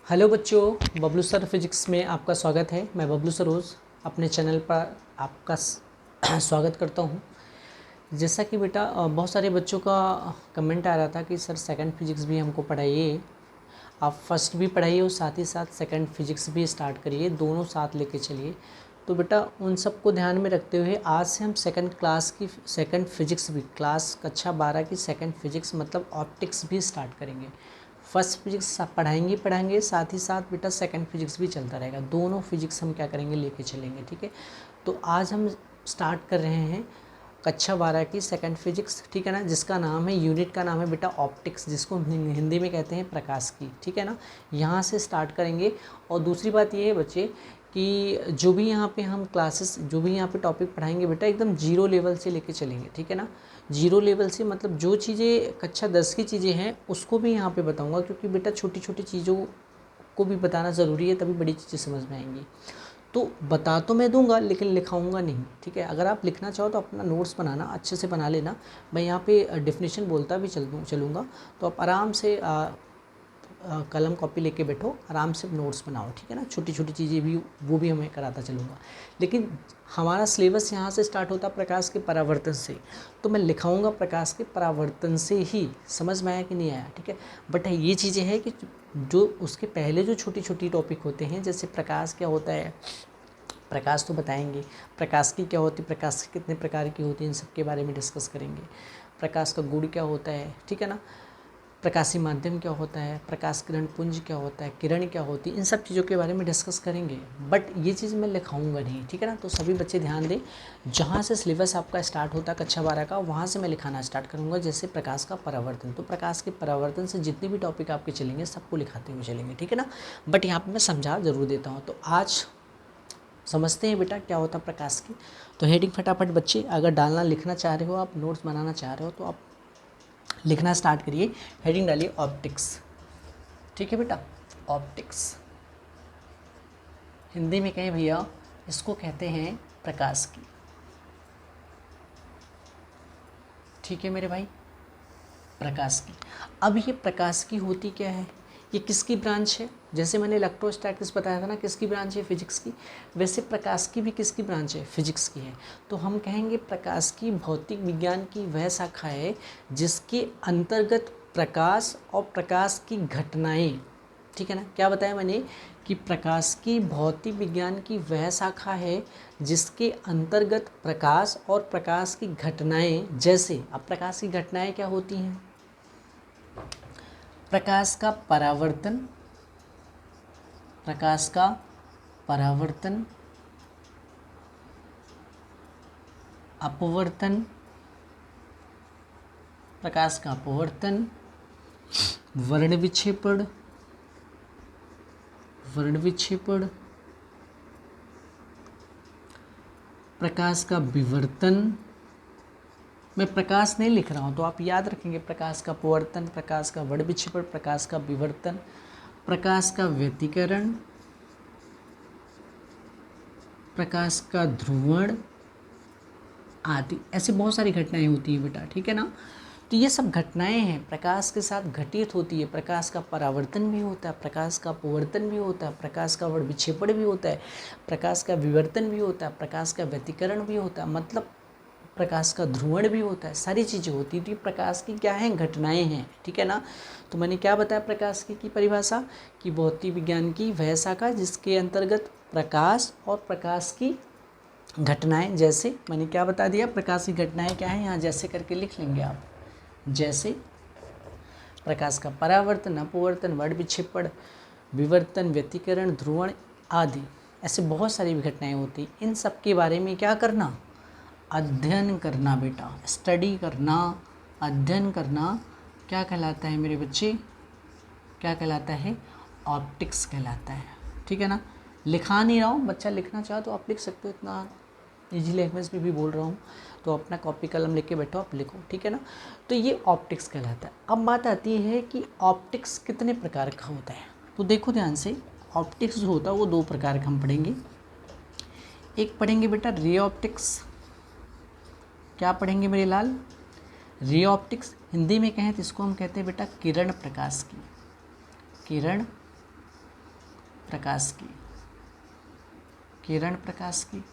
Hello बच्चों, Bablu sir physics में आपका स्वागत है। मैं बबलू सरोज अपने चैनल पर आपका स्वागत करता हूं। जैसा कि बेटा बहुत सारे बच्चों का कमेंट आ रहा था कि सर सेकंड फिजिक्स भी हमको पढ़ाइए, आप फर्स्ट भी पढ़ाइए और साथ ही साथ सेकंड फिजिक्स भी स्टार्ट करिए, दोनों साथ लेके चलिए। तो बेटा उन सबको ध्यान में रखते हुए आज से हम सेकंड फिजिक्स भी क्लास कक्षा 12 की सेकंड फिजिक्स मतलब ऑप्टिक्स भी स्टार्ट करेंगे। फर्स्ट फिजिक्स पढ़ाएंगे साथ ही साथ बेटा सेकंड फिजिक्स भी चलता रहेगा, दोनों फिजिक्स हम क्या करेंगे लेके चलेंगे। ठीक है, तो आज हम स्टार्ट कर रहे हैं कक्षा 12 की सेकंड फिजिक्स, ठीक है ना, जिसका नाम है, यूनिट का नाम है बेटा ऑप्टिक्स, जिसको हिंदी में कहते हैं प्रकाश की। ठीक है ना, यहाँ से स्टार्ट करेंगे। और दूसरी बात ये है बच्चे कि जो भी यहाँ पे हम क्लासेस, जो भी यहाँ पे टॉपिक पढ़ाएंगे बेटा एकदम जीरो लेवल से लेके चलेंगे। ठीक है ना, जीरो लेवल से मतलब जो चीज़ें कक्षा 10 की चीज़ें हैं उसको भी यहाँ पे बताऊँगा, क्योंकि बेटा छोटी छोटी चीज़ों को भी बताना ज़रूरी है, तभी बड़ी चीज़ें समझ में आएंगी। तो बता तो मैं दूंगा लेकिन लिखाऊंगा नहीं। ठीक है, अगर आप लिखना चाहो तो अपना नोट्स बनाना, अच्छे से बना लेना। मैं यहाँ पे डेफिनेशन बोलता भी चलूँगा, तो आप आराम से कलम कॉपी लेके बैठो, आराम से नोट्स बनाओ। ठीक है ना, छोटी छोटी चीज़ें भी वो भी हमें कराता चलूँगा। लेकिन हमारा सिलेबस यहाँ से स्टार्ट होता प्रकाश के परावर्तन से, तो मैं लिखाऊंगा प्रकाश के परावर्तन से ही। समझ में आया कि नहीं आया? ठीक है, बट ये चीज़ें हैं कि जो उसके पहले जो छोटी छोटी टॉपिक होते हैं, जैसे प्रकाश क्या होता है, प्रकाश तो बताएंगे, प्रकाश की क्या होती है, प्रकाश की कितने प्रकार की होती है, इन सब के बारे में डिस्कस करेंगे। प्रकाश का गुण क्या होता है, ठीक है ना, प्रकाशीय माध्यम क्या होता है, प्रकाश किरण पुंज क्या होता है, किरण क्या होती है, इन सब चीज़ों के बारे में डिस्कस करेंगे। बट ये चीज़ मैं लिखाऊंगा नहीं। ठीक है ना, तो सभी बच्चे ध्यान दें, जहाँ से सिलेबस आपका स्टार्ट होता है कक्षा 12 का, वहाँ से मैं लिखाना स्टार्ट करूँगा। जैसे प्रकाश का परावर्तन, तो प्रकाश के परावर्तन से जितने भी टॉपिक आपके चलेंगे सबको लिखाते हुए चलेंगे। ठीक है ना, बट यहाँ पर मैं समझा ज़रूर देता हूँ। तो आज समझते हैं बेटा क्या होता है प्रकाश की। तो हेडिंग फटाफट बच्चे अगर डालना, लिखना चाह रहे हो, आप नोट्स बनाना चाह रहे हो, तो आप लिखना स्टार्ट करिए। हेडिंग डालिए ऑप्टिक्स। ठीक है बेटा, ऑप्टिक्स हिंदी में कहें भैया, इसको कहते हैं प्रकाश की। ठीक है मेरे भाई, प्रकाश की। अब ये प्रकाश की होती क्या है, ये किसकी ब्रांच है? जैसे मैंने इलेक्ट्रोस्टैटिक्स बताया था ना किसकी ब्रांच है, फिजिक्स की, वैसे प्रकाश की भी किसकी ब्रांच है, फिजिक्स की है। तो हम कहेंगे प्रकाश की भौतिक विज्ञान की वह शाखा है जिसके अंतर्गत प्रकाश और प्रकाश की घटनाएं, ठीक है ना, क्या बताया मैंने कि प्रकाश की भौतिक विज्ञान की वह शाखा है जिसके अंतर्गत प्रकाश और प्रकाश की घटनाएं, जैसे अब प्रकाश की घटनाएं क्या होती हैं, प्रकाश का परावर्तन, प्रकाश का परावर्तन, अपवर्तन, प्रकाश का अपवर्तन, वर्ण विक्षेपण, वर्ण विक्षेपण, प्रकाश का विवर्तन। मैं प्रकाश नहीं लिख रहा हूँ तो आप याद रखेंगे, प्रकाश का अपवर्तन, प्रकाश का वर्ण विक्षेपण, प्रकाश का विवर्तन, प्रकाश का व्यतिकरण, प्रकाश का ध्रुवण आदि। ऐसे बहुत सारी घटनाएं होती हैं बेटा। ठीक है ना, तो ये सब घटनाएं हैं प्रकाश के साथ घटित होती है। प्रकाश का परावर्तन भी होता है, प्रकाश का अपवर्तन भी होता है, प्रकाश का वर्ण विक्षेपण भी होता है, प्रकाश का विवर्तन भी होता है, प्रकाश का व्यतिकरण भी होता है, मतलब प्रकाश का ध्रुवण भी होता है। सारी चीज़ें होती थी, प्रकाश की क्या है, घटनाएं हैं। ठीक है ना, तो मैंने क्या बताया प्रकाश की परिभाषा, कि भौतिक विज्ञान की वह शाखा जिसके अंतर्गत प्रकाश और प्रकाश की घटनाएं, जैसे मैंने क्या बता दिया, प्रकाश की घटनाएं क्या है, यहाँ जैसे करके लिख लेंगे आप, जैसे प्रकाश का परावर्तन, अपवर्तन, वर्ण विक्षेपण, विवर्तन, व्यतिकरण, ध्रुवण आदि। ऐसे बहुत सारी घटनाएं होती, इन सब के बारे में क्या करना, अध्ययन करना बेटा, स्टडी करना, अध्ययन करना। क्या कहलाता है मेरे बच्चे, क्या कहलाता है, ऑप्टिक्स कहलाता है। ठीक है ना, लिखा नहीं रहा हूँ, बच्चा लिखना चाहो तो आप लिख सकते हो, इतना इजी लैंग्वेज में भी बोल रहा हूँ, तो अपना कॉपी कलम लेके बैठो, आप लिखो। ठीक है ना, तो ये ऑप्टिक्स कहलाता है। अब बात आती है कि ऑप्टिक्स कितने प्रकार का होता है, तो देखो ध्यान से, ऑप्टिक्स जो होता है वो दो प्रकार का हम पढ़ेंगे। एक पढ़ेंगे बेटा रे ऑप्टिक्स। क्या पढ़ेंगे मेरे लाल, रे ऑप्टिक्स। हिंदी में कहें तो इसको हम कहते हैं बेटा किरण प्रकाश की, किरण प्रकाश की, किरण प्रकाश की।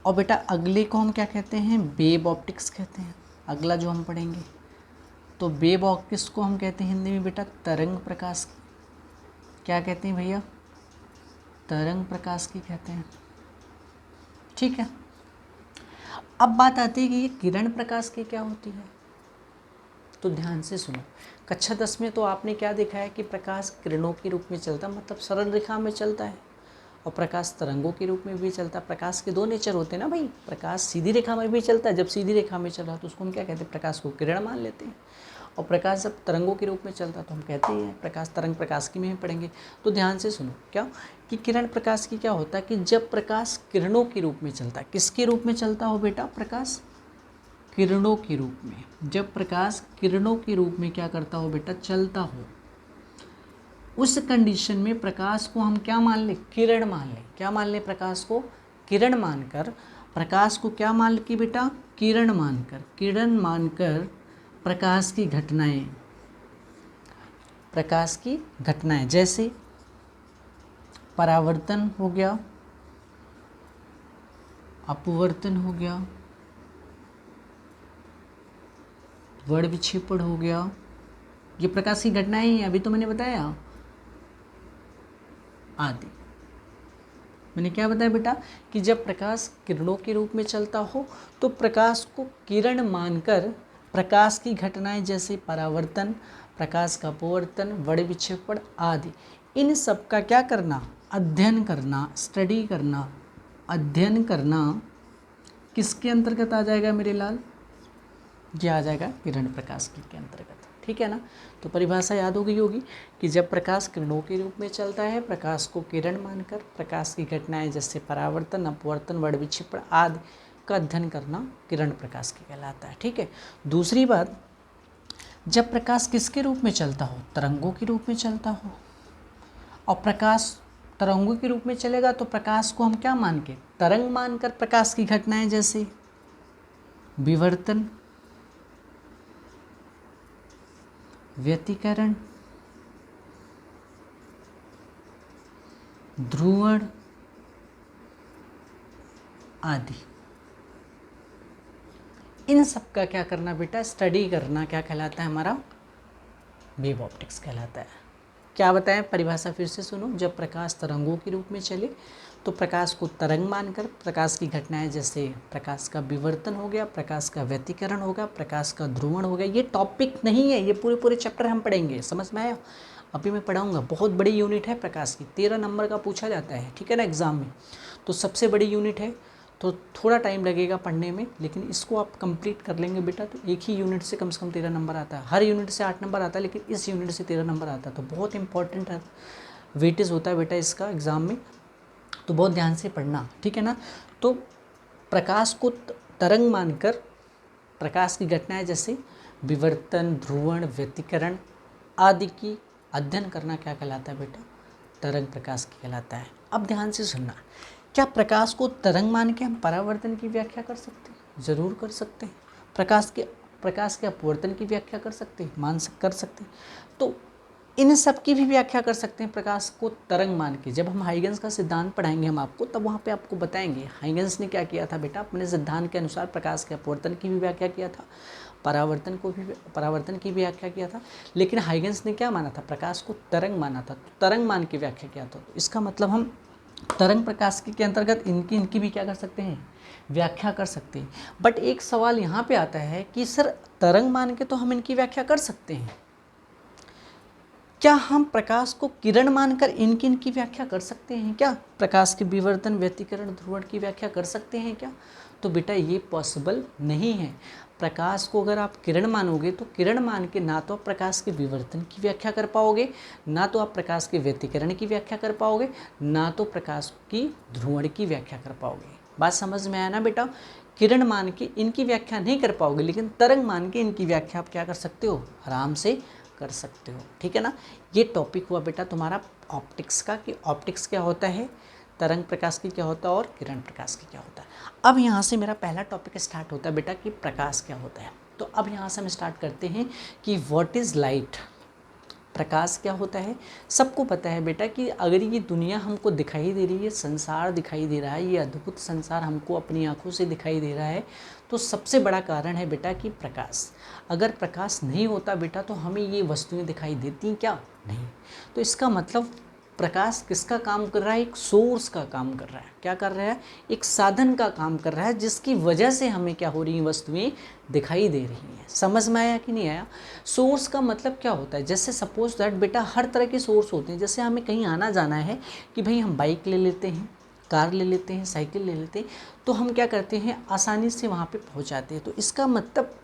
और बेटा अगले को हम क्या कहते हैं, वेव ऑप्टिक्स कहते हैं। अगला जो हम पढ़ेंगे तो वेव ऑप्टिक्स को हम कहते हैं हिंदी में बेटा तरंग प्रकाश की। क्या कहते हैं भैया, तरंग प्रकाश की कहते हैं। ठीक है, अब बात आती है कि ये किरण प्रकाश की क्या होती है। तो ध्यान से सुनो, कक्षा 10 में तो आपने क्या देखा है कि प्रकाश किरणों के रूप में चलता, मतलब सरल रेखा में चलता है, और प्रकाश तरंगों के रूप में भी चलता है। प्रकाश के दो नेचर होते हैं ना भाई, प्रकाश सीधी रेखा में भी चलता है, जब सीधी रेखा में चल रहा है तो उसको हम क्या कहते हैं, प्रकाश को किरण मान लेते हैं। और प्रकाश जब तरंगों के रूप में चलता है तो हम कहते हैं प्रकाश, तरंग प्रकाश की में पढ़ेंगे। तो ध्यान से सुनो, क्या कि किरण प्रकाश की क्या होता है कि जब प्रकाश किरणों के रूप में चलता है, किसके रूप में चलता हो बेटा, प्रकाश किरणों के रूप में, जब प्रकाश किरणों के रूप में क्या करता हो बेटा, चलता हो, उस कंडीशन में प्रकाश को हम क्या मान लें, किरण मान लें। क्या मान लें, प्रकाश को किरण मानकर, प्रकाश को क्या मान के बेटा, किरण मानकर, किरण मानकर प्रकाश की घटनाएं, प्रकाश की घटनाएं जैसे परावर्तन हो गया, अपवर्तन हो गया, वर्ण विक्षेपण हो गया, ये प्रकाश की घटनाएं ही अभी तो मैंने बताया, आदि। मैंने क्या बताया बेटा कि जब प्रकाश किरणों के रूप में चलता हो तो प्रकाश को किरण मानकर प्रकाश की घटनाएं जैसे परावर्तन, प्रकाश का अपवर्तन, वर्ण विक्षेपण आदि, इन सब का क्या करना, अध्ययन करना, स्टडी करना, अध्ययन करना किसके अंतर्गत आ जाएगा मेरे लाल, ये आ जाएगा किरण प्रकाश की के अंतर्गत। ठीक है ना, तो परिभाषा याद हो गई होगी कि जब प्रकाश किरणों के रूप में चलता है, प्रकाश को किरण मानकर प्रकाश की घटनाएं जैसे परावर्तन, अपवर्तन, वर्ण विक्षेपण आदि का अध्ययन करना किरण प्रकाश की कहलाता है। ठीक है, दूसरी बात, जब प्रकाश किसके रूप में चलता हो, तरंगों के रूप में चलता हो, और प्रकाश तरंगों के रूप में चलेगा तो प्रकाश को हम क्या मान के, तरंग मानकर प्रकाश की घटनाएं जैसे विवर्तन, व्यतिकरण, ध्रुवण आदि, इन सब का क्या करना बेटा, स्टडी करना क्या कहलाता है, हमारा वेव ऑप्टिक्स कहलाता है। क्या बताएं, परिभाषा फिर से सुनो, जब प्रकाश तरंगों के रूप में चले तो प्रकाश को तरंग मानकर प्रकाश की घटनाएं जैसे प्रकाश का विवर्तन हो गया, प्रकाश का व्यतिकरण हो गया, प्रकाश का ध्रुवण हो गया। ये टॉपिक नहीं है, ये पूरे चैप्टर हम पढ़ेंगे, समझ में आया। अभी मैं पढ़ाऊंगा, बहुत बड़ी यूनिट है प्रकाश की, 13 नंबर का पूछा जाता है, ठीक है ना, एग्जाम में, तो सबसे बड़ी यूनिट है, तो थोड़ा टाइम लगेगा पढ़ने में, लेकिन इसको आप कंप्लीट कर लेंगे बेटा तो एक ही यूनिट से कम 13 नंबर आता है। हर यूनिट से 8 नंबर आता है, लेकिन इस यूनिट से 13 नंबर आता है, तो बहुत इंपॉर्टेंट है, वेटेज होता है बेटा इसका एग्ज़ाम में, तो बहुत ध्यान से पढ़ना। ठीक है ना, तो प्रकाश को तरंग मानकर प्रकाश की घटनाएं जैसे विवर्तन, ध्रुवण, व्यतिकरण आदि की अध्ययन करना क्या कहलाता है बेटा, तरंग प्रकाश की कहलाता है। अब ध्यान से सुनना, क्या प्रकाश को तरंग मान के हम परावर्तन की व्याख्या कर सकते हैं, जरूर कर सकते हैं। प्रकाश के अपवर्तन की व्याख्या कर सकते हैं, कर सकते हैं। तो इन सब की भी व्याख्या कर सकते हैं प्रकाश को तरंग मान के। जब हम हाइगन्स का सिद्धांत पढ़ाएंगे हम आपको, तब वहाँ पे आपको बताएंगे हाइगन्स ने क्या किया था बेटा, अपने सिद्धांत के अनुसार प्रकाश के अपवर्तन की भी व्याख्या किया था, परावर्तन की भी व्याख्या किया था, लेकिन हाइगन्स ने क्या माना था, प्रकाश को तरंग माना था, तो तरंग मान के व्याख्या किया था। तो इसका मतलब हम तरंग प्रकाश के अंतर्गत इनकी भी क्या कर सकते हैं, व्याख्या कर सकते हैं। बट एक सवाल यहाँ पे आता है कि सर तरंग मान के तो हम इनकी व्याख्या कर सकते हैं, क्या हम प्रकाश को किरण मानकर इनकी व्याख्या कर सकते हैं क्या, प्रकाश के विवर्तन, व्यतिकरण, ध्रुवण की व्याख्या कर सकते हैं क्या? तो बेटा ये पॉसिबल नहीं है। प्रकाश को अगर आप किरण मानोगे तो किरण मान के ना तो आप प्रकाश के विवर्तन की व्याख्या कर पाओगे, ना तो आप प्रकाश के व्यतिकरण की व्याख्या कर पाओगे, ना तो प्रकाश की ध्रुवण की व्याख्या कर पाओगे। बात समझ में आया ना बेटा, किरण मान के इनकी व्याख्या नहीं कर पाओगे, लेकिन तरंग मान के इनकी व्याख्या आप क्या कर सकते हो, आराम से कर सकते हो। ठीक है ना, ये टॉपिक हुआ बेटा तुम्हारा ऑप्टिक्स का, कि ऑप्टिक्स क्या होता है, तरंग प्रकाश की क्या होता है और किरण प्रकाश की क्या होता है। अब यहाँ से मेरा पहला टॉपिक स्टार्ट होता है बेटा कि प्रकाश क्या होता है। तो अब यहाँ से हम स्टार्ट करते हैं कि व्हाट इज़ लाइट, प्रकाश क्या होता है? सबको पता है बेटा कि अगर ये दुनिया हमको दिखाई दे रही है, संसार दिखाई दे रहा है, ये अद्भुत संसार हमको अपनी आंखों से दिखाई दे रहा है, तो सबसे बड़ा कारण है बेटा कि प्रकाश। अगर प्रकाश नहीं होता बेटा तो हमें ये वस्तुएं दिखाई देती क्या? नहीं। तो इसका मतलब प्रकाश किसका काम कर रहा है? एक सोर्स का काम कर रहा है। क्या कर रहा है? एक साधन का काम कर रहा है, जिसकी वजह से हमें क्या हो रही हैं? वस्तुएं दिखाई दे रही हैं। समझ में आया कि नहीं आया? सोर्स का मतलब क्या होता है? जैसे सपोज दैट बेटा हर तरह के सोर्स होते हैं। जैसे हमें कहीं आना जाना है कि भाई हम बाइक ले लेते हैं, कार ले लेते हैं, साइकिल ले लेते हैं, तो हम क्या करते हैं? आसानी से वहाँ पे पहुँच जाते हैं। तो इसका मतलब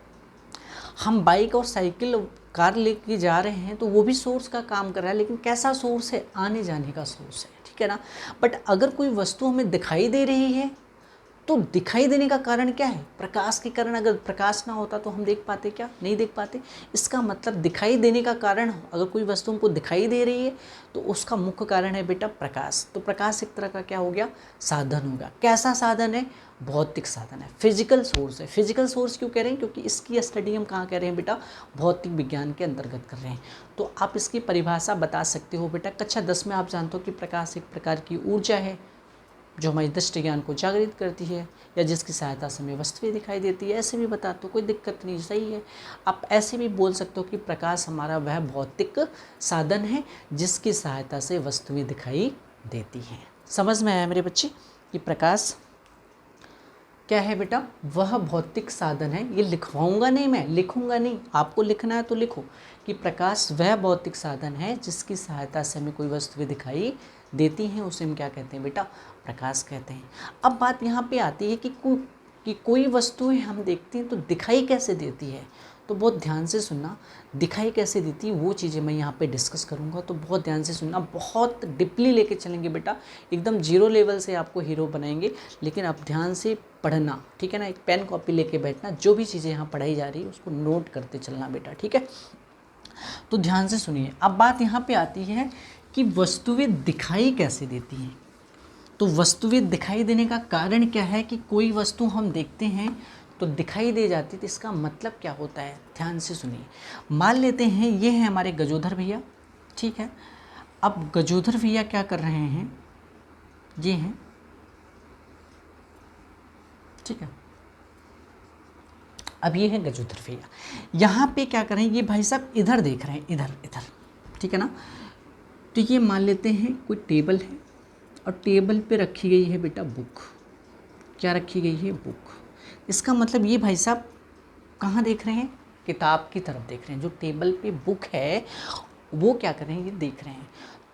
हम बाइक और साइकिल कार लेके जा रहे हैं तो वो भी सोर्स का काम कर रहा है, लेकिन कैसा सोर्स है? आने जाने का सोर्स है, ठीक है ना। बट अगर कोई वस्तु हमें दिखाई दे रही है तो दिखाई देने का कारण क्या है? प्रकाश के कारण। अगर प्रकाश ना होता तो हम देख पाते क्या? नहीं देख पाते। इसका मतलब दिखाई देने का कारण, अगर कोई वस्तु हमको दिखाई दे रही है तो उसका मुख्य कारण है बेटा प्रकाश। तो प्रकाश एक तरह का क्या हो गया? साधन होगा। कैसा साधन है? भौतिक साधन है, फिजिकल सोर्स है। फिजिकल सोर्स क्यों कह रहे हैं? क्योंकि इसकी स्टडी हम कहाँ कर रहे हैं बेटा? भौतिक विज्ञान के अंतर्गत कर रहे हैं। तो आप इसकी परिभाषा बता सकते हो बेटा। कक्षा 10 में आप जानते हो कि प्रकाश एक प्रकार की ऊर्जा है जो हमारी दृष्टि ज्ञान को जागृत करती है, या जिसकी सहायता से हमें वस्तुएं दिखाई देती है। ऐसे भी बता तो कोई दिक्कत नहीं, सही है। आप ऐसे भी बोल सकते हो कि प्रकाश हमारा वह भौतिक साधन है जिसकी सहायता से वस्तुएं दिखाई देती हैं। समझ में आया मेरे बच्चे कि प्रकाश क्या है बेटा? वह भौतिक साधन है। ये लिखवाऊंगा नहीं, मैं लिखूंगा नहीं, आपको लिखना है तो लिखो कि प्रकाश वह भौतिक साधन है जिसकी सहायता से हमें कोई वस्तुएं दिखाई देती हैं, उसे हम क्या कहते हैं बेटा? प्रकाश कहते हैं। अब बात यहाँ पे आती है कि कोई वस्तुएं हम देखते हैं तो दिखाई कैसे देती है। तो बहुत ध्यान से सुनना, दिखाई कैसे देती है वो चीज़ें मैं यहाँ पे डिस्कस करूँगा, तो बहुत ध्यान से सुनना। बहुत डीपली लेके चलेंगे बेटा, एकदम जीरो लेवल से आपको हीरो बनाएंगे, लेकिन आप ध्यान से पढ़ना, ठीक है ना। एक पेन कॉपी लेके बैठना, जो भी चीज़ें यहाँ पढ़ाई जा रही है उसको नोट करते चलना बेटा, ठीक है। तो ध्यान से सुनिए। अब बात यहाँ पे आती है कि वस्तुएं दिखाई कैसे देती हैं। तो वस्तुएं दिखाई देने का कारण क्या है कि कोई वस्तु हम देखते हैं तो दिखाई दे जाती है। तो इसका मतलब क्या होता है? ध्यान से सुनिए। मान लेते हैं ये है हमारे गजोधर भैया, ठीक है। अब गजोधर भैया क्या कर रहे हैं? ये हैं, ठीक है। अब ये है गजोधर भैया, यहाँ पे क्या कर रहे हैं? ये भाई साहब इधर देख रहे हैं, इधर इधर, ठीक है ना। तो ये मान लेते हैं कोई टेबल है और टेबल पे रखी गई है बेटा बुक। क्या रखी गई है? बुक। इसका मतलब ये भाई साहब कहाँ देख रहे हैं? किताब की तरफ देख रहे हैं। जो टेबल पे बुक है वो क्या कर रहे हैं? ये देख रहे हैं।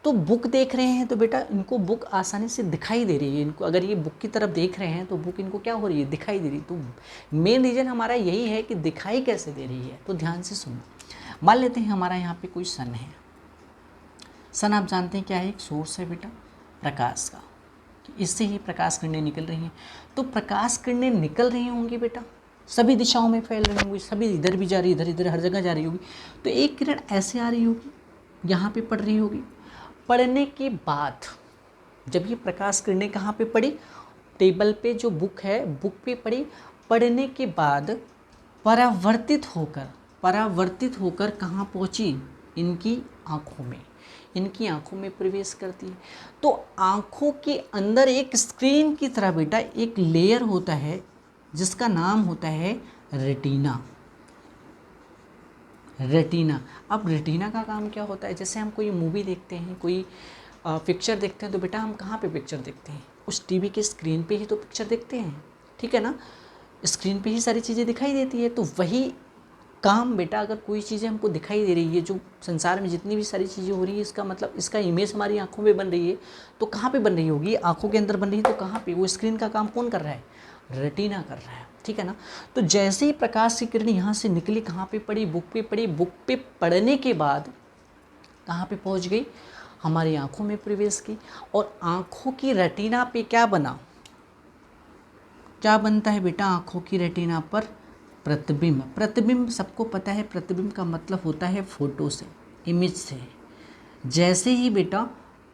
तो बुक देख रहे हैं तो बेटा इनको बुक आसानी से दिखाई दे रही है। इनको अगर ये बुक की तरफ देख रहे हैं तो बुक इनको क्या हो रही है? दिखाई दे रही है। तो मेन रीज़न हमारा यही है कि दिखाई कैसे दे रही है। तो ध्यान से सुनो। मान लेते हैं हमारा यहाँ पे कोई सन है। सन आप जानते हैं क्या है? एक सोर्स है बेटा प्रकाश का। इससे ही प्रकाश किरणें निकल रही हैं। तो प्रकाश किरणें निकल रही होंगी बेटा, सभी दिशाओं में फैल रही होंगी, सभी इधर भी जा रही, इधर इधर हर जगह जा रही होगी। तो एक किरण ऐसे आ रही होगी, यहाँ पे पड़ रही होगी। पढ़ने के बाद जब ये प्रकाश किरणें कहाँ पे पड़ी? टेबल पे जो बुक है बुक पे पड़ी। पढ़ने के बाद परावर्तित होकर कहाँ पहुँची? इनकी आँखों में, इनकी आँखों में प्रवेश करती है। तो आँखों के अंदर एक स्क्रीन की तरह बेटा एक लेयर होता है जिसका नाम होता है रेटिना। रेटिना। अब रेटिना का काम क्या होता है? जैसे हम कोई मूवी देखते हैं, कोई पिक्चर देखते हैं, तो बेटा हम कहाँ पे पिक्चर देखते हैं? उस टीवी के स्क्रीन पे ही तो पिक्चर देखते हैं, ठीक है ना। स्क्रीन पे ही सारी चीज़ें दिखाई देती है। तो वही काम बेटा, अगर कोई चीज़ें हमको दिखाई दे रही है, जो संसार में जितनी भी सारी चीज़ें हो रही है, इसका मतलब इसका इमेज हमारी आंखों में बन रही है। तो कहाँ पे बन रही होगी? आंखों के अंदर बन रही है। तो कहाँ पे? वो स्क्रीन का काम कौन कर रहा है? रेटिना कर रहा है, ठीक है ना। तो जैसे ही प्रकाश की किरण यहाँ से निकली, कहाँ पे पड़ी? बुक पे पड़ी। बुक पे पड़ने के बाद कहाँ पे पहुँच गई? हमारी आंखों में प्रवेश की। और आंखों की रेटिना पे क्या बना? क्या बनता है बेटा आंखों की रेटिना पर? प्रतिबिंब। प्रतिबिंब सबको पता है, प्रतिबिंब का मतलब होता है फोटो से, इमेज से। जैसे ही बेटा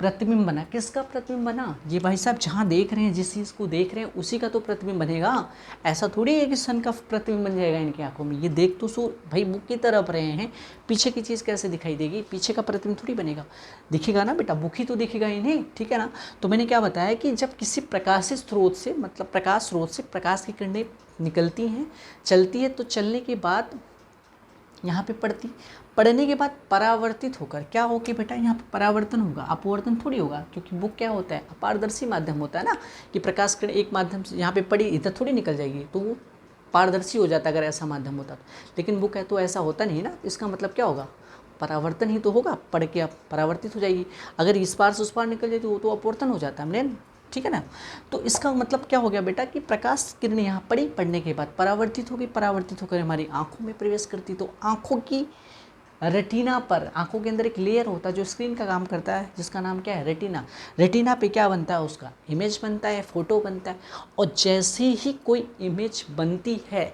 प्रतिबिंब बना। किसका प्रतिबिंब बना? ये भाई साहब जहाँ देख रहे हैं, जिस चीज़ को देख रहे हैं उसी का तो प्रतिबिंब बनेगा। ऐसा थोड़ी है कि सन का प्रतिबिंब बन जाएगा इनकी आंखों में। ये देख तो सो भाई बुक की तरफ रहे हैं, पीछे की चीज़ कैसे दिखाई देगी? पीछे का प्रतिबिंब थोड़ी बनेगा, दिखेगा ना बेटा, बुक ही तो दिखेगा इन्हें, ठीक है ना। तो मैंने क्या बताया कि जब किसी प्रकाशित स्रोत से, मतलब प्रकाश स्रोत से प्रकाश की किरणें निकलती हैं, चलती है, तो चलने के बाद यहाँ पे पढ़ने के बाद परावर्तित होकर क्या होगी बेटा? यहाँ पे परावर्तन होगा, अपवर्तन थोड़ी होगा, क्योंकि बुक क्या होता है? अपारदर्शी माध्यम होता है ना, कि प्रकाश किरण एक माध्यम से यहाँ पे पड़ी, इधर थोड़ी निकल जाएगी, तो वो पारदर्शी हो जाता अगर ऐसा माध्यम होता तो। लेकिन बुक है तो ऐसा होता नहीं ना, इसका मतलब क्या होगा? परावर्तन ही तो होगा, पढ़ के आप परावर्तित हो जाएगी। अगर इस पार से उस पार निकल जाए तो वो तो अपवर्तन हो जाता है, ठीक है ना। तो इसका मतलब क्या हो गया बेटा कि प्रकाश किरण यहाँ पड़ी, पड़ने के बाद परावर्तित होगी, परावर्तित होकर हमारी आंखों में प्रवेश करती, तो आंखों की रेटिना पर, आंखों के अंदर एक लेयर होता है जो स्क्रीन का काम करता है, जिसका नाम क्या है? रेटिना। रेटिना पे क्या बनता है? उसका इमेज बनता है, फोटो बनता है। और जैसे ही कोई इमेज बनती है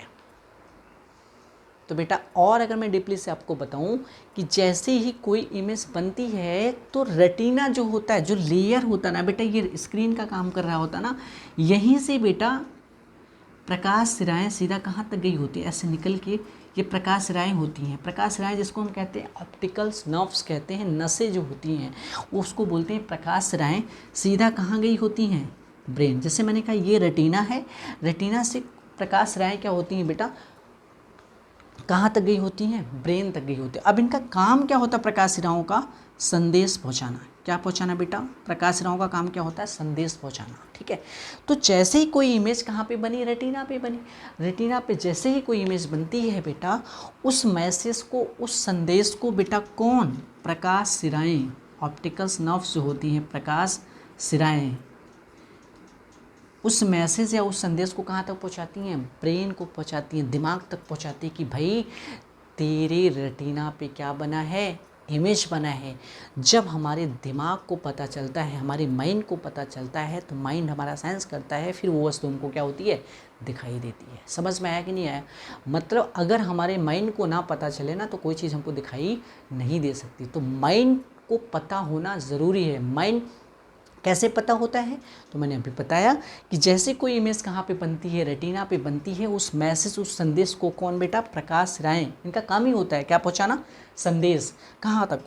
तो बेटा, और अगर मैं डीपली से आपको बताऊं कि जैसे ही कोई इमेज बनती है तो रेटिना जो होता है, जो लेयर होता है ना बेटा, ये स्क्रीन का काम कर रहा होता है ना, यहीं से बेटा प्रकाश सिराएं सीधा कहाँ तक गई होती है? ऐसे निकल के ये प्रकाश सिराएं होती हैं। प्रकाश सिराएं जिसको हम कहते हैं ऑप्टिकल्स नर्व्स कहते हैं, नसें जो होती हैं उसको बोलते हैं प्रकाश सिराएं। सीधा कहाँ गई होती हैं? ब्रेन। जैसे मैंने कहा ये रेटिना है, रेटिना से प्रकाश सिराएं क्या होती हैं बेटा? कहाँ तक गई होती हैं? ब्रेन तक गई होती है। अब इनका काम क्या होता है? प्रकाश सिराओं का संदेश पहुँचाना। क्या पहुँचाना बेटा? प्रकाश सिराओं का काम क्या होता है? संदेश पहुँचाना, ठीक है। तो जैसे ही कोई इमेज कहाँ पे बनी? रेटिना पे बनी। रेटिना पे जैसे ही कोई इमेज बनती है बेटा, उस मैसेज को, उस संदेश को बेटा कौन? प्रकाश सिराएँ, ऑप्टिकल्स नर्व्स जो होती हैं, प्रकाश सिराएँ, उस मैसेज या उस संदेश को कहाँ तक पहुँचाती हैं? ब्रेन को पहुँचाती हैं, दिमाग तक पहुँचाती है कि भाई तेरे रेटिना पे क्या बना है? इमेज बना है। जब हमारे दिमाग को पता चलता है, हमारे माइंड को पता चलता है, तो माइंड हमारा सेंस करता है, फिर वो वस्तु हमको क्या होती है? दिखाई देती है। समझ में आया कि नहीं आया? मतलब अगर हमारे माइंड को ना पता चले ना तो कोई चीज़ हमको दिखाई नहीं दे सकती। तो माइंड को पता होना ज़रूरी है। माइंड कैसे पता होता है? तो मैंने अभी बताया कि जैसे कोई इमेज कहाँ पे बनती है? रेटिना पे बनती है। उस मैसेज, उस संदेश को कौन बेटा? प्रकाश सिराएं, इनका काम ही होता है क्या पहुँचाना? संदेश। कहाँ तक?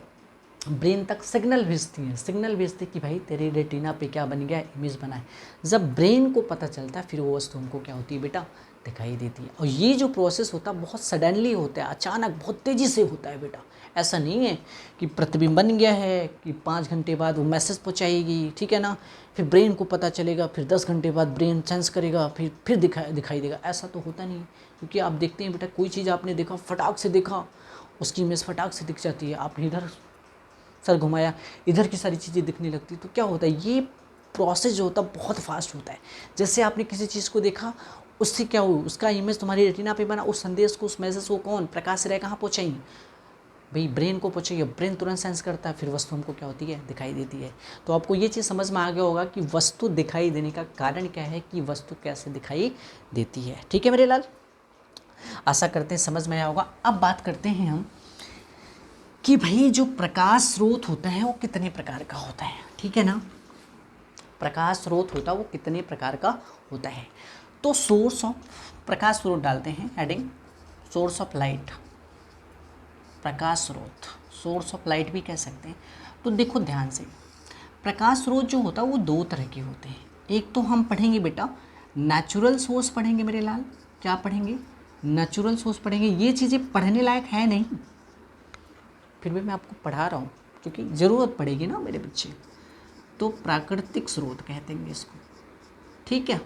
ब्रेन तक सिग्नल भेजती हैं, सिग्नल भेजती कि भाई तेरी रेटिना पे क्या बन गया? इमेज बना है। जब ब्रेन को पता चलता है फिर वो वस्तु हमको क्या होती है बेटा? दिखाई देती है। और ये जो प्रोसेस होता है बहुत सडनली होता है, अचानक बहुत तेज़ी से होता है बेटा। ऐसा नहीं है कि प्रतिबिंब बन गया है कि 5 घंटे बाद वो मैसेज पहुँचाएगी, ठीक है ना, फिर ब्रेन को पता चलेगा, फिर 10 घंटे बाद ब्रेन सेंस करेगा, फिर दिखाई देगा। ऐसा तो होता नहीं है। क्योंकि आप देखते हैं बेटा, कोई चीज़ आपने देखा, फटाक से देखा, उसकी इमेज फटाक से दिख जाती है। आप इधर सर घुमाया, इधर की सारी चीज़ें दिखने लगती। तो क्या होता है? ये प्रोसेस जो होता है बहुत फास्ट होता है। जैसे आपने किसी चीज़ को देखा, उससे क्या हुआ? उसका इमेज तुम्हारी रेटिना पे बना, उस संदेश को, उस मैसेज को कौन? प्रकाश सिराएं कहाँ पहुँचाएंगे? भाई ब्रेन को पहुँचाइए। ब्रेन तुरंत सेंस करता है, फिर वस्तु हमको क्या होती है? दिखाई देती है। तो आपको ये चीज़ समझ में आ गया होगा कि वस्तु दिखाई देने का कारण क्या है, कि वस्तु कैसे दिखाई देती है। ठीक है मेरे लाल, आशा करते हैं समझ में आया होगा। अब बात करते हैं हम कि भाई जो प्रकाश स्रोत होता है वो कितने प्रकार का होता है, ठीक है ना। प्रकाश स्रोत होता है वो कितने प्रकार का होता है। तो सोर्स ऑफ प्रकाश स्रोत डालते हैं हेडिंग, सोर्स ऑफ लाइट, प्रकाश स्रोत, सोर्स ऑफ लाइट भी कह सकते हैं। तो देखो ध्यान से, प्रकाश स्रोत जो होता है वो दो तरह के होते हैं। एक तो हम पढ़ेंगे बेटा नेचुरल सोर्स पढ़ेंगे मेरे लाल। क्या पढ़ेंगे? नेचुरल सोर्स पढ़ेंगे। ये चीज़ें पढ़ने लायक है नहीं, फिर भी मैं आपको पढ़ा रहा हूँ क्योंकि ज़रूरत पड़ेगी ना मेरे बच्चे। तो प्राकृतिक स्रोत कहते हैं इसको, ठीक है।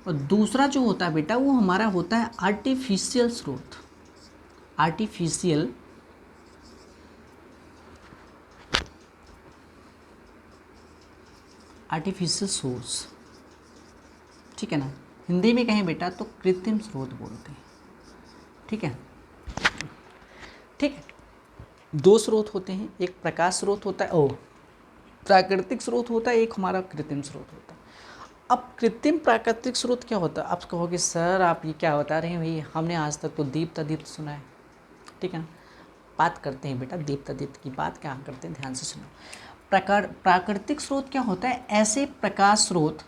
और दूसरा जो होता है बेटा वो हमारा होता है आर्टिफिशियल स्रोत, आर्टिफिशियल सोर्स, ठीक है ना। हिंदी में कहें बेटा तो कृत्रिम स्रोत बोलते हैं, ठीक है। ठीक है, दो स्रोत होते हैं, एक प्रकाश स्रोत होता है, प्राकृतिक स्रोत होता है, एक हमारा कृत्रिम स्रोत होता है। अब कृत्रिम प्राकृतिक स्रोत क्या होता है? आप कहोगे सर आप ये क्या बता रहे हैं भाई, हमने आज तक तो दीप्त सुना है, ठीक है ना। बात करते हैं बेटा दीप्त की बात क्या करते हैं, ध्यान से सुनो। प्राकृतिक स्रोत क्या होता है? ऐसे प्रकाश स्रोत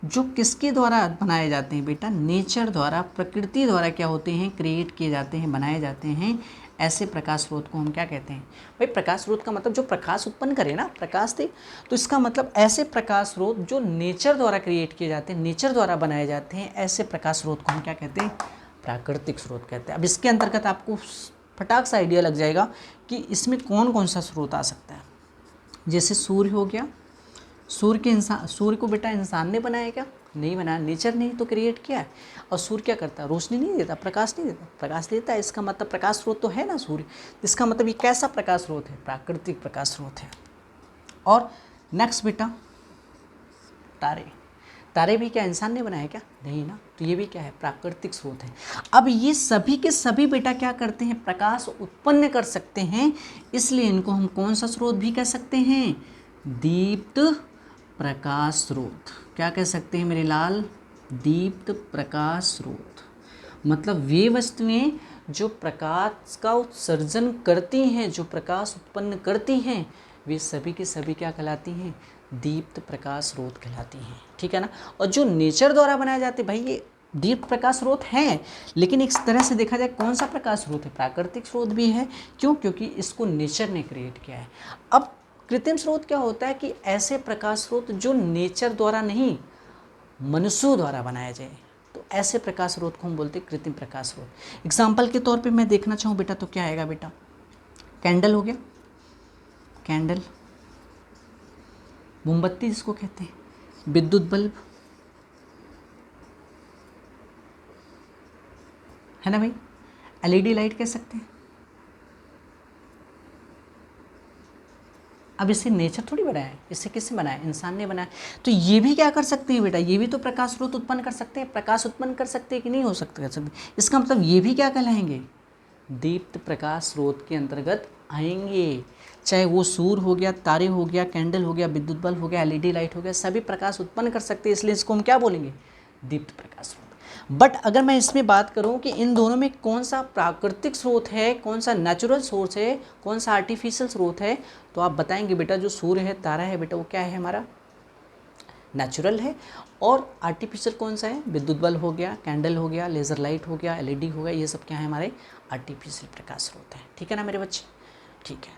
जो किसके द्वारा बनाए जाते हैं बेटा? नेचर द्वारा, प्रकृति द्वारा क्या होते हैं? क्रिएट किए जाते हैं, बनाए जाते हैं। ऐसे प्रकाश स्रोत को हम क्या कहते हैं? भाई प्रकाश स्रोत का मतलब जो प्रकाश उत्पन्न करे ना, प्रकाश दे, तो इसका मतलब ऐसे प्रकाश स्रोत जो नेचर द्वारा क्रिएट किए जाते हैं, नेचर द्वारा बनाए जाते हैं, ऐसे प्रकाश स्रोत को हम क्या कहते हैं? प्राकृतिक स्रोत कहते हैं। अब इसके अंतर्गत आपको फटाक सा आइडिया लग जाएगा कि इसमें कौन कौन सा स्रोत आ सकता है। जैसे सूर्य हो गया, सूर्य को बेटा इंसान ने बनाया क्या? नहीं बनाया, नेचर ने तो क्रिएट किया है। और सूर्य क्या करता है? रोशनी नहीं देता, प्रकाश नहीं देता, प्रकाश देता है। इसका मतलब प्रकाश स्रोत तो है ना सूर्य। इसका मतलब ये कैसा प्रकाश स्रोत है? प्राकृतिक प्रकाश स्रोत है। और नेक्स्ट बेटा तारे भी क्या इंसान ने बनाया क्या? नहीं ना, तो ये भी क्या है? प्राकृतिक स्रोत है। अब ये सभी के सभी बेटा क्या करते हैं? प्रकाश उत्पन्न कर सकते हैं, इसलिए इनको हम कौन सा स्रोत भी कह सकते हैं? दीप्त प्रकाश स्रोत। क्या कह सकते हैं मेरे लाल? दीप्त प्रकाश स्रोत। मतलब वे वस्तुएं जो प्रकाश का उत्सर्जन करती हैं, जो प्रकाश उत्पन्न करती हैं, वे सभी के सभी क्या कहलाती हैं? दीप्त प्रकाश स्रोत कहलाती हैं। ठीक है ना। और जो नेचर द्वारा बनाए जाते, भाई ये दीप्त प्रकाश स्रोत हैं, लेकिन एक तरह से देखा जाए कौन सा प्रकाश स्रोत है? प्राकृतिक स्रोत भी है। क्यों? क्योंकि इसको नेचर ने क्रिएट किया है। अब कृत्रिम स्रोत क्या होता है कि ऐसे प्रकाश स्रोत जो नेचर द्वारा नहीं, मनुष्यों द्वारा बनाया जाए, तो ऐसे प्रकाश स्रोत को हम बोलते हैं कृत्रिम प्रकाश स्रोत। एग्जाम्पल के तौर पे मैं देखना चाहूँ बेटा तो क्या आएगा बेटा? कैंडल हो गया, कैंडल, मोमबत्ती जिसको कहते हैं, विद्युत बल्ब, है ना भाई, एलईडी लाइट कह सकते हैं। अब इसे नेचर थोड़ी बनाया है, इसे किसने बनाया? इंसान ने बनाया। तो ये भी क्या कर सकते हैं बेटा? ये भी तो प्रकाश स्रोत उत्पन्न कर सकते हैं, प्रकाश उत्पन्न कर सकते हैं कि नहीं हो सकते? कर सकते। इसका मतलब ये भी क्या कहलाएंगे? दीप्त प्रकाश स्रोत के अंतर्गत आएंगे। चाहे वो सूर्य हो गया, तारे हो गया, कैंडल हो गया, विद्युत बल्ब हो गया, एलईडी लाइट हो गया, सभी प्रकाश उत्पन्न कर सकते हैं, इसलिए इसको हम क्या बोलेंगे? दीप्त प्रकाश स्रोत। बट अगर मैं इसमें बात करूं कि इन दोनों में कौन सा प्राकृतिक स्रोत है, कौन सा नेचुरल सोर्स है, कौन सा आर्टिफिशियल स्रोत है, तो आप बताएंगे बेटा जो सूर्य है, तारा है बेटा, वो क्या है? हमारा नेचुरल है। और आर्टिफिशियल कौन सा है? विद्युत बल्ब हो गया, कैंडल हो गया, लेज़र लाइट हो गया, एलईडी हो गया, ये सब क्या है? हमारे आर्टिफिशियल प्रकाश स्रोत है। ठीक है ना मेरे बच्चे? ठीक है।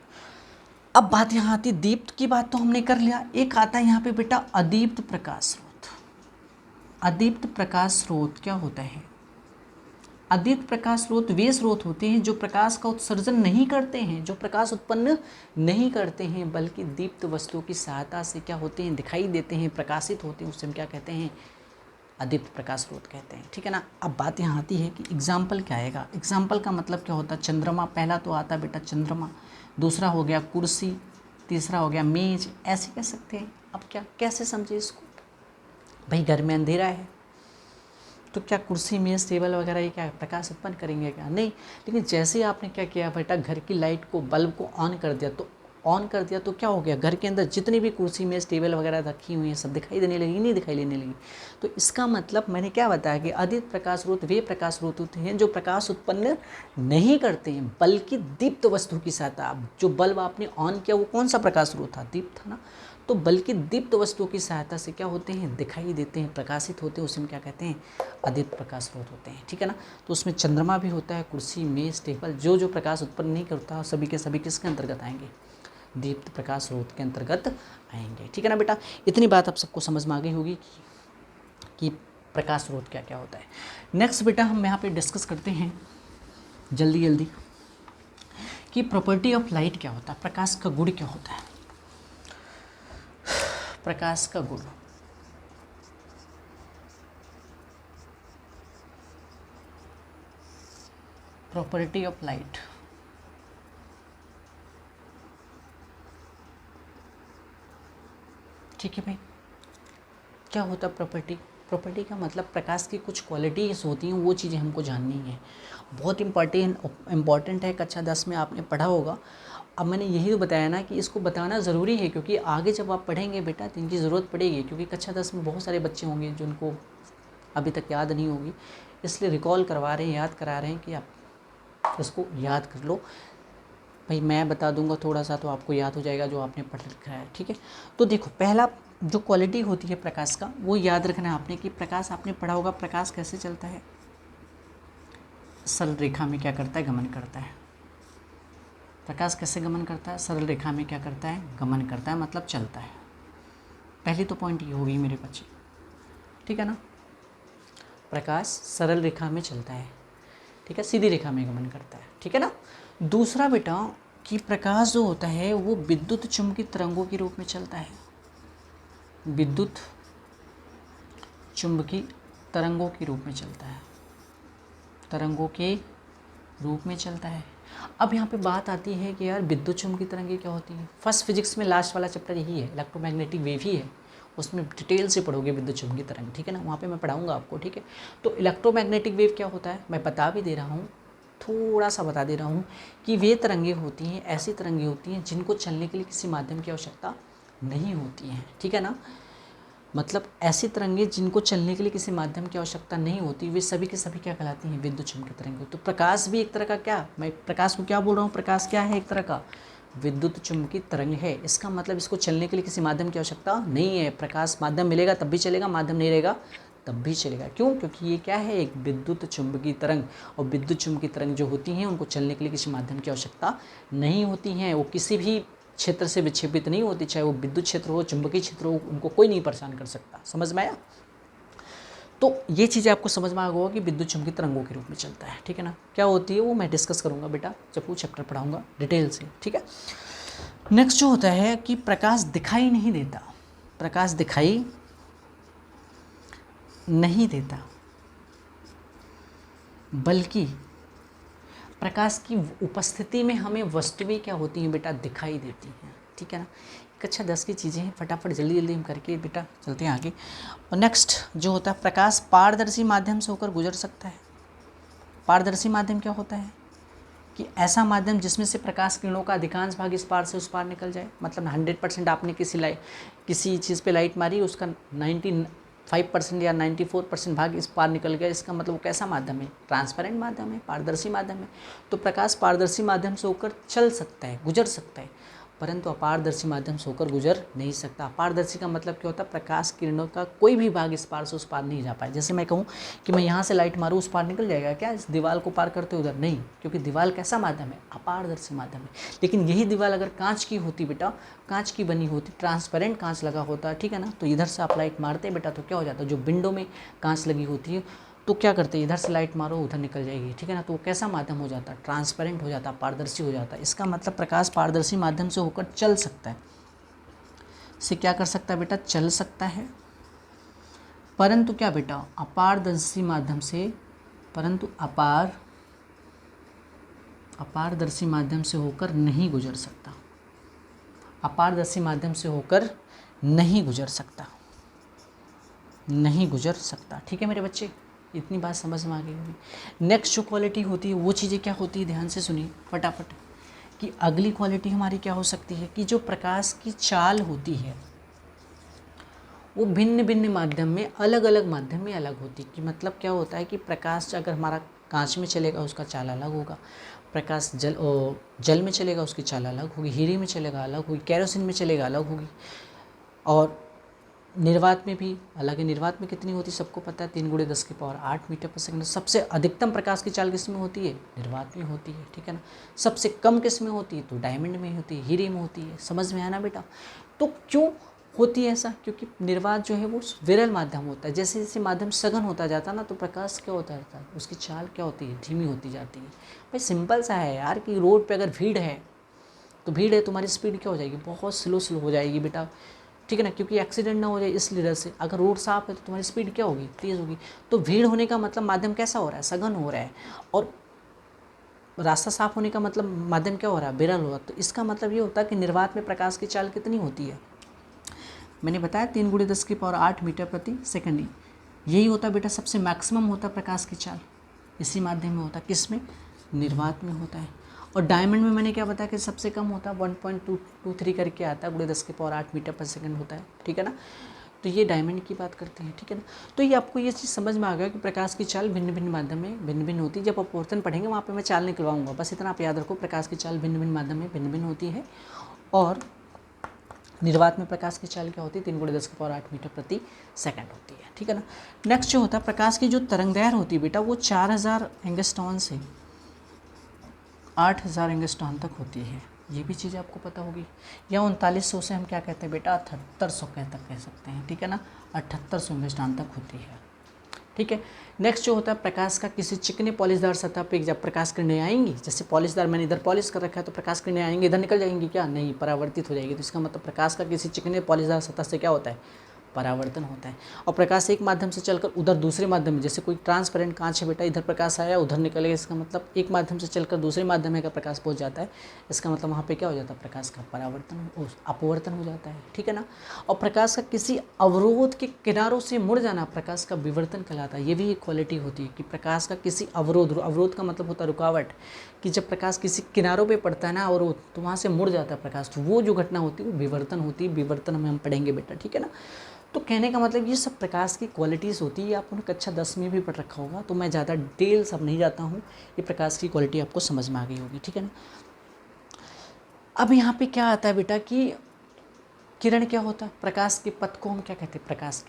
अब बात यहाँ आती, दीप्त की बात तो हमने कर लिया। एक आता है यहाँ पे बेटा अदीप्त प्रकाश स्रोत। अदीप्त प्रकाश स्रोत क्या होता है? अदीप्त प्रकाश स्रोत वे स्रोत होते हैं जो प्रकाश का उत्सर्जन नहीं करते हैं, जो प्रकाश उत्पन्न नहीं करते हैं, बल्कि दीप्त वस्तुओं की सहायता से क्या होते हैं? दिखाई देते हैं, प्रकाशित होते हैं। उससे हम क्या कहते हैं? अदीप्त प्रकाश स्रोत कहते हैं। ठीक है ना। अब बात यहाँ आती है कि एग्जाम्पल क्या आएगा? एग्जाम्पल का मतलब क्या होता है? चंद्रमा पहला तो आता है बेटा, चंद्रमा। दूसरा हो गया कुर्सी, तीसरा हो गया मेज, ऐसे कह सकते हैं। अब क्या, कैसे समझे इसको? भाई घर में अंधेरा है, तो क्या कुर्सी मेज टेबल वगैरह ये क्या प्रकाश उत्पन्न करेंगे? क्या नहीं। लेकिन जैसे ही आपने क्या किया बेटा, घर की लाइट को, बल्ब को ऑन कर दिया तो क्या हो गया? घर के अंदर जितनी भी कुर्सी मेज टेबल वगैरह रखी हुई हैं सब दिखाई देने लगी, नहीं दिखाई देने लगी? तो इसका मतलब मैंने क्या बताया कि अदीप्त प्रकाश स्रोत वे प्रकाश स्रोत होते हैं जो प्रकाश उत्पन्न नहीं करते हैं, बल्कि दीप्त वस्तु की सहायता। जो बल्ब आपने ऑन किया वो कौन सा प्रकाश स्रोत था? दीप्त था ना। तो बल्कि दीप्त वस्तुओं की सहायता से क्या होते हैं? दिखाई देते हैं, प्रकाशित होते हैं। उसे हम क्या कहते हैं? अदीप्त प्रकाश स्रोत होते हैं। ठीक है ना। तो उसमें चंद्रमा भी होता है, कुर्सी मेज टेबल, जो प्रकाश उत्पन्न नहीं करता, सभी के सभी किसके अंतर्गत आएंगे? दीप्त प्रकाश स्रोत के अंतर्गत आएंगे। ठीक है ना बेटा। इतनी बात आप सबको समझ में आ गई होगी कि प्रकाश स्रोत क्या क्या होता है। नेक्स्ट बेटा हम यहाँ पे डिस्कस करते हैं जल्दी कि प्रॉपर्टी ऑफ लाइट क्या होता है, प्रकाश का गुण क्या होता है। प्रकाश का गुण, प्रॉपर्टी ऑफ लाइट। ठीक है भाई, क्या होता है प्रॉपर्टी? प्रॉपर्टी का मतलब प्रकाश की कुछ क्वालिटीज़ होती हैं, वो चीज़ें हमको जाननी है। बहुत इम्पॉर्टेंट है, कक्षा 10 में आपने पढ़ा होगा। अब मैंने यही तो बताया ना कि इसको बताना ज़रूरी है, क्योंकि आगे जब आप पढ़ेंगे बेटा तो इनकी ज़रूरत पड़ेगी, क्योंकि कक्षा 10 में बहुत सारे बच्चे होंगे जिनको अभी तक याद नहीं होगी, इसलिए रिकॉल करवा रहे हैं, याद करा रहे हैं कि आप इसको याद कर लो। भाई मैं बता दूंगा थोड़ा सा तो आपको याद हो जाएगा जो आपने पढ़ लिखा है, ठीक है। तो देखो पहला जो क्वालिटी होती है प्रकाश का वो याद रखना है आपने कि प्रकाश आपने पढ़ा होगा प्रकाश कैसे चलता है, सरल रेखा में क्या करता है, गमन करता है। प्रकाश कैसे गमन करता है, सरल रेखा में क्या करता है, गमन करता है, मतलब चलता है। पहली तो पॉइंट ये होगी मेरे बच्चे, ठीक है ना। प्रकाश सरल रेखा में चलता है, ठीक है, सीधी रेखा में गमन करता है, ठीक है ना। दूसरा बेटा कि प्रकाश जो होता है वो विद्युत चुंबकीय तरंगों के रूप में चलता है, विद्युत चुंबकीय तरंगों के रूप में चलता है, तरंगों के रूप में चलता है। अब यहाँ पे बात आती है कि यार विद्युत चुंबकीय तरंगें क्या होती हैं। फर्स्ट फिजिक्स में लास्ट वाला चैप्टर यही है, इलेक्ट्रोमैग्नेटिक वेव ही है, उसमें डिटेल से पढ़ोगे विद्युत चुंबकीय तरंग, ठीक है ना, वहाँ पे मैं पढ़ाऊँगा आपको, ठीक है। तो इलेक्ट्रोमैग्नेटिक वेव क्या होता है मैं बता भी दे रहा हूँ, थोड़ा सा बता दे रहा हूँ कि वे तरंगें होती हैं, ऐसी तरंगें होती हैं जिनको चलने के लिए किसी माध्यम की आवश्यकता नहीं होती हैं, ठीक है ना। मतलब ऐसी तरंगें जिनको चलने के लिए किसी माध्यम की आवश्यकता नहीं होती, वे सभी के सभी क्या कहलाती हैं, विद्युत चुंबकीय तरंगें। तो प्रकाश भी एक तरह का, क्या मैं प्रकाश को क्या बोल रहा हूँ, प्रकाश क्या है, एक तरह का विद्युत चुंबकीय तरंग है। इसका मतलब इसको चलने के लिए किसी माध्यम की आवश्यकता नहीं है। प्रकाश माध्यम मिलेगा तब भी चलेगा, माध्यम नहीं रहेगा तब भी चलेगा। क्यों? क्योंकि ये क्या है, एक विद्युत चुंबकीय तरंग, और विद्युत चुंबकीय तरंग जो होती हैं उनको चलने के लिए किसी माध्यम की आवश्यकता नहीं होती हैं। वो किसी भी क्षेत्र से विक्षेपित नहीं होती, चाहे वो विद्युत क्षेत्र हो, चुंबकीय क्षेत्र हो, उनको कोई नहीं परेशान कर सकता। समझ में आया? तो ये चीज़ें आपको समझ में आ गया कि विद्युत चुंबकीय तरंगों के रूप में चलता है, ठीक है ना। क्या होती है वो मैं डिस्कस करूंगा बेटा जब वो चैप्टर पढ़ाऊंगा डिटेल से, ठीक है। नेक्स्ट जो होता है कि प्रकाश दिखाई नहीं देता, प्रकाश दिखाई नहीं देता, बल्कि प्रकाश की उपस्थिति में हमें वस्तुएं क्या होती हैं बेटा, दिखाई देती हैं, ठीक है ना। कक्षा 10 की चीज़ें हैं, फटाफट जल्दी जल्दी हम करके बेटा चलते हैं आगे। और नेक्स्ट जो होता है, प्रकाश पारदर्शी माध्यम से होकर गुजर सकता है। पारदर्शी माध्यम क्या होता है कि ऐसा माध्यम जिसमें से प्रकाश किरणों का अधिकांश भाग इस पार से उस पार निकल जाए। मतलब 100% आपने किसी चीज़ पे लाइट मारी, उसका 95% या 94% भाग इस पार निकल गया, इसका मतलब वो कैसा माध्यम है, ट्रांसपेरेंट माध्यम है, पारदर्शी माध्यम है। तो प्रकाश पारदर्शी माध्यम से होकर चल सकता है, गुजर सकता है, परंतु अपारदर्शी माध्यम से होकर गुजर नहीं सकता। अपारदर्शी का मतलब क्या होता है, प्रकाश किरणों का कोई भी भाग इस पार से उस पार नहीं जा पाए। जैसे मैं कहूँ कि मैं यहाँ से लाइट मारूँ, उस पार निकल जाएगा क्या, इस दीवार को पार करते उधर नहीं, क्योंकि दीवार कैसा माध्यम है, अपारदर्शी माध्यम है। लेकिन यही दीवार अगर कांच की होती बेटा, कांच की बनी होती, ट्रांसपेरेंट कांच लगा होता, ठीक है ना, तो इधर से आप लाइट मारते हैं बेटा तो क्या हो जाता है, जो विंडो में कांच लगी होती है तो क्या करते हैं, इधर से लाइट मारो उधर निकल जाएगी, ठीक है ना। तो वो कैसा माध्यम हो जाता है, ट्रांसपेरेंट हो जाता है, पारदर्शी हो जाता है। इसका मतलब प्रकाश पारदर्शी माध्यम से होकर चल सकता है, से क्या कर सकता है बेटा, चल सकता है। परंतु क्या बेटा, अपारदर्शी माध्यम से, परंतु अपारदर्शी माध्यम से होकर नहीं गुजर सकता, अपारदर्शी माध्यम से होकर नहीं गुजर सकता, नहीं गुजर सकता, ठीक है मेरे बच्चे, इतनी बात समझ में आ गई होगी। नेक्स्ट जो क्वालिटी होती है वो चीज़ें क्या होती है, ध्यान से सुनिए फटाफट, कि अगली क्वालिटी हमारी क्या हो सकती है कि जो प्रकाश की चाल होती है वो भिन्न भिन्न माध्यम में, अलग अलग माध्यम में अलग होती है। कि मतलब क्या होता है कि प्रकाश अगर हमारा कांच में चलेगा उसका चाल अलग होगा, प्रकाश जल में चलेगा उसकी चाल अलग होगी, हीरे में चलेगा अलग होगी, केरोसिन में चलेगा अलग होगी, और निर्वात में भी अलग है। निर्वात में कितनी होती है सबको पता है, 3 × 10⁸ मीटर पर सेकंड। सबसे अधिकतम प्रकाश की चाल किस में होती है, निर्वात में होती है, ठीक है ना। सबसे कम किस में होती है, तो डायमंड में होती है, हीरे में होती है। समझ में आया ना बेटा। तो क्यों होती है ऐसा, क्योंकि निर्वात जो है वो विरल माध्यम होता है। जैसे जैसे माध्यम सघन होता जाता है ना, तो प्रकाश क्या होता रहता है, उसकी चाल क्या होती है, धीमी होती जाती है। भाई सिंपल सा है यार, कि रोड पे अगर भीड़ है तो भीड़ है, तुम्हारी स्पीड क्या हो जाएगी, बहुत स्लो हो जाएगी बेटा, ठीक है ना, क्योंकि एक्सीडेंट ना हो जाए इस वजह से। अगर रोड साफ है तो तुम्हारी स्पीड क्या होगी, तेज़ होगी। तो भीड़ होने का मतलब माध्यम कैसा हो रहा है, सघन हो रहा है, और रास्ता साफ होने का मतलब माध्यम क्या हो रहा है, विरल हो रहा है। तो इसका मतलब ये होता है कि निर्वात में प्रकाश की चाल कितनी होती है, मैंने बताया 3 × 10⁸ मीटर प्रति सेकंड। यही होता है बेटा, सबसे मैक्सिमम होता है प्रकाश की चाल इसी माध्यम में होता है, किस में, निर्वात में होता है। और डायमंड में मैंने क्या बताया कि सबसे कम होता है, 1.223 करके आता है, × 10⁸ मीटर पर सेकंड होता है, ठीक है ना। तो ये डायमंड की बात करते हैं, ठीक है ना। तो ये आपको ये चीज़ समझ में आ गया कि प्रकाश की चाल भिन्न भिन्न माध्यम में भिन्न भिन्न होती है। जब अपवर्तन पढ़ेंगे वहाँ पे मैं चाल निकलवाऊंगा, बस इतना आप याद रखो, प्रकाश की चाल भिन्न भिन्न माध्यम में भिन्न भिन्न होती है। और निर्वात में प्रकाश की चाल क्या होती है, 3×10⁸ मीटर प्रति सेकंड होती है, ठीक है ना। नेक्स्ट जो होता है प्रकाश की जो तरंगदैर्घ्य होती है बेटा, वो 4000 एंगस्ट्रॉन से 8000 एंगस्ट्रॉन तक होती है। ये भी चीज़ आपको पता होगी। या 3900 से हम क्या कहते हैं बेटा, 7800 कह सकते हैं, ठीक है ना। 7800 एंगस्ट्रॉन तक होती है, ठीक है। नेक्स्ट जो होता है प्रकाश का किसी चिकने पॉलिशदार सतह पे जब प्रकाश किरणें आएंगी, जैसे पॉलिशदार मैंने इधर पॉलिश कर रखा है तो प्रकाश किरणें आएंगी, इधर निकल जाएंगी क्या, नहीं, परावर्तित हो जाएगी। तो इसका मतलब प्रकाश का किसी चिकने पॉलिशदार सतह से क्या होता है, परावर्तन होता है। और प्रकाश एक माध्यम से चलकर उधर दूसरे माध्यम में, जैसे कोई ट्रांसपेरेंट कांच है बेटा, इधर प्रकाश आया उधर निकल गया, इसका मतलब एक माध्यम से चलकर दूसरे माध्यम में का प्रकाश पहुंच जाता है, इसका मतलब वहाँ पे क्या हो जाता है, प्रकाश का परावर्तन अपवर्तन हो जाता है, ठीक है ना। और प्रकाश का किसी अवरोध के किनारों से मुड़ जाना प्रकाश का विवर्तन कहलाता है। ये भी एक क्वालिटी होती है कि प्रकाश का किसी अवरोध का मतलब होता है रुकावट, कि जब प्रकाश किसी किनारों पे पड़ता है ना अवरोध, तो वहाँ से मुड़ जाता है प्रकाश, तो वो जो घटना होती है वो विवर्तन होती है। विवर्तन में हम पढ़ेंगे बेटा, ठीक है ना। तो कहने का मतलब ये सब प्रकाश की क्वालिटीज़ होती है, आपने कक्षा 10 में भी पढ़ रखा होगा, तो मैं ज़्यादा डिटेल सब नहीं जाता हूँ, ये प्रकाश की क्वालिटी आपको समझ में आ गई होगी, ठीक है ना। अब यहाँ पे क्या आता है बेटा कि किरण क्या होता है, प्रकाश के पथ को हम क्या कहते हैं, प्रकाश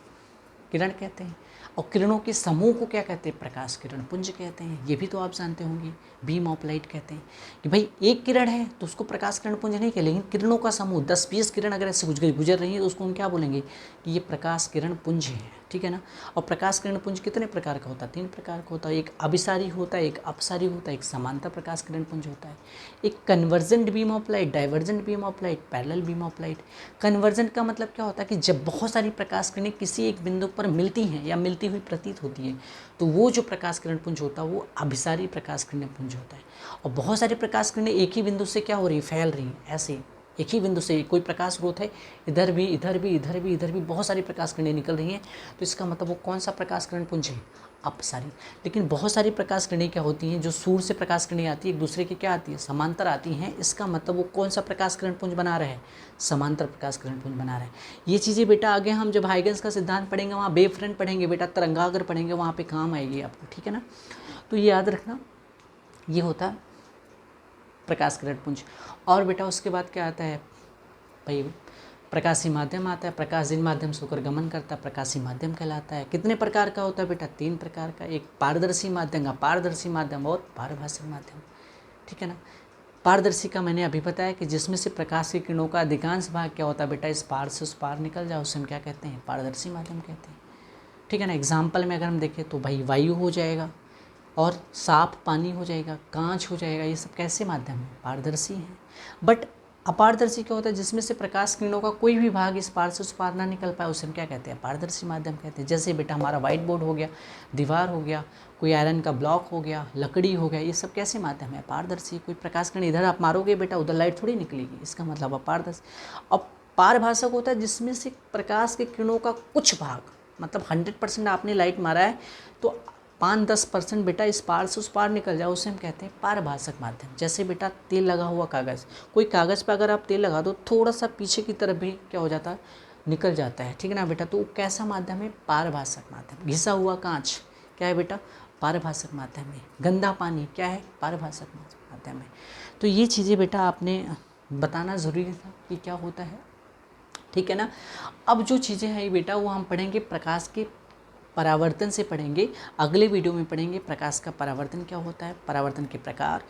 किरण कहते हैं। और किरणों के समूह को क्या कहते हैं, प्रकाश किरण पुंज कहते हैं। ये भी तो आप जानते होंगे, बीम ऑफ लाइट कहते हैं कि भाई एक किरण है तो उसको प्रकाश किरण पुंज नहीं कहते, लेकिन किरणों का समूह 10-20 किरण अगर ऐसे गुजर रही है तो उसको हम क्या बोलेंगे कि ये प्रकाश किरण पुंज है, ठीक है ना। और प्रकाश किरण पुंज कितने प्रकार का होता है, 3 प्रकार का होता है। एक अभिसारी होता है, एक अपसारी होता है, एक समांतर प्रकाश किरण पुंज होता है, एक convergent beam of light, divergent beam of light, parallel beam of light. Convergent का मतलब क्या होता है कि जब बहुत सारी प्रकाश किरणें किसी एक बिंदु पर मिलती हैं या मिलती हुई प्रतीत होती है, तो वो जो प्रकाश किरण पुंज होता है वो अभिसारी प्रकाश किरण पुंज होता है। और बहुत सारी प्रकाश किरणें एक ही बिंदु से क्या हो रही है, फैल रही हैं, ऐसे एक ही बिंदु से कोई प्रकाश स्रोत है, इधर भी इधर भी इधर भी इधर भी बहुत सारी प्रकाश किरणें निकल रही हैं, तो इसका मतलब वो कौन सा प्रकाश किरण पुंज है, अपसारी। लेकिन बहुत सारी प्रकाश किरणें क्या होती हैं, जो सूर्य से प्रकाश किरणें आती है एक दूसरे की क्या आती है, समांतर आती हैं, इसका मतलब वो कौन सा प्रकाश किरण पुंज बना रहे हैं, समांतर प्रकाश किरण पुंज बना रहे हैं। ये चीज़ें बेटा आगे हम जब हाइगन्स का सिद्धांत पढ़ेंगे, वहाँ वेव फ्रंट पढ़ेंगे बेटा, तरंगाग्र पढ़ेंगे, वहाँ पे काम आएगी आपको, ठीक है ना। तो ये याद रखना, ये होता है प्रकाश किरण पुंज। और बेटा उसके बाद क्या आता है भाई, प्रकाशी माध्यम आता है। प्रकाश जिन माध्यम से होकर गमन करता है प्रकाशी माध्यम कहलाता है। कितने प्रकार का होता है बेटा, 3 प्रकार का, एक पारदर्शी माध्यम, अपारदर्शी माध्यम और पारभाषक माध्यम, ठीक है ना। पारदर्शी का मैंने अभी बताया कि जिसमें से प्रकाश की किरणों का अधिकांश भाग क्या होता है बेटा, इस पार से उस पार निकल जाए, उसे हम क्या कहते हैं, पारदर्शी माध्यम कहते हैं, ठीक है ना। एग्जाम्पल में अगर हम देखें तो भाई वायु हो जाएगा, और साफ पानी हो जाएगा, कांच हो जाएगा, ये सब कैसे माध्यम है, पारदर्शी हैं। बट अपारदर्शी क्या होता है, जिसमें से प्रकाश किरणों का कोई भी भाग इस पार से उस पार ना निकल पाए, उसे हम क्या कहते हैं, पारदर्शी माध्यम कहते हैं। जैसे बेटा हमारा व्हाइट बोर्ड हो गया, दीवार हो गया, कोई आयरन का ब्लॉक हो गया, लकड़ी हो गया, ये सब कैसे माध्यम है, पारदर्शी। कोई प्रकाश किरण इधर आप मारोगे बेटा, उधर लाइट थोड़ी निकलेगी, इसका मतलब अपारदर्शी। अब पारभाषक होता है जिसमें से प्रकाश के किरणों का कुछ भाग, मतलब 100% आपने लाइट मारा है तो 5-10% बेटा इस पार से उस पार निकल जाए, उसे हम कहते हैं पारभाषक माध्यम। जैसे बेटा तेल लगा हुआ कागज़, कोई कागज़ पर अगर आप तेल लगा दो, थोड़ा सा पीछे की तरफ भी क्या हो जाता है, निकल जाता है, ठीक है ना बेटा। तो कैसा माध्यम है, पारभाषक माध्यम। घिसा हुआ कांच क्या है बेटा, पारभाषक माध्यम है। गंदा पानी क्या है, पारभाषक माध्यम है। तो ये चीज़ें बेटा आपने बताना ज़रूरी था कि क्या होता है, ठीक है ना। अब जो चीज़ें हैं बेटा वो हम पढ़ेंगे प्रकाश के परावर्तन से पढ़ेंगे, अगले वीडियो में पढ़ेंगे प्रकाश का परावर्तन क्या होता है, परावर्तन के प्रकार,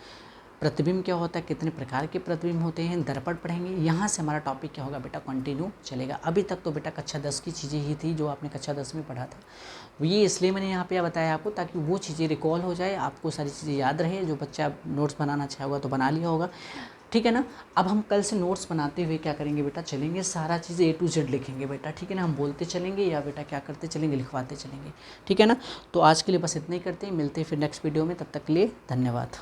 प्रतिबिंब क्या होता है, कितने प्रकार के प्रतिबिंब होते हैं, दर्पण पढ़ेंगे। यहाँ से हमारा टॉपिक क्या होगा बेटा, कंटिन्यू चलेगा। अभी तक तो बेटा कक्षा 10 की चीज़ें ही थी जो आपने कक्षा 10 में पढ़ा था। ये इसलिए मैंने यहाँ पे बताया आपको ताकि वो चीज़ें रिकॉल हो जाए, आपको सारी चीज़ें याद रहे। जो बच्चा नोट्स बनाना चाहेगा तो बना लिया होगा, ठीक है ना। अब हम कल से नोट्स बनाते हुए क्या करेंगे बेटा, चलेंगे सारा चीज़ A to Z लिखेंगे बेटा, ठीक है ना। हम बोलते चलेंगे या बेटा क्या करते चलेंगे, लिखवाते चलेंगे, ठीक है ना। तो आज के लिए बस इतना ही करते हैं, मिलते हैं फिर नेक्स्ट वीडियो में, तब तक के लिए धन्यवाद।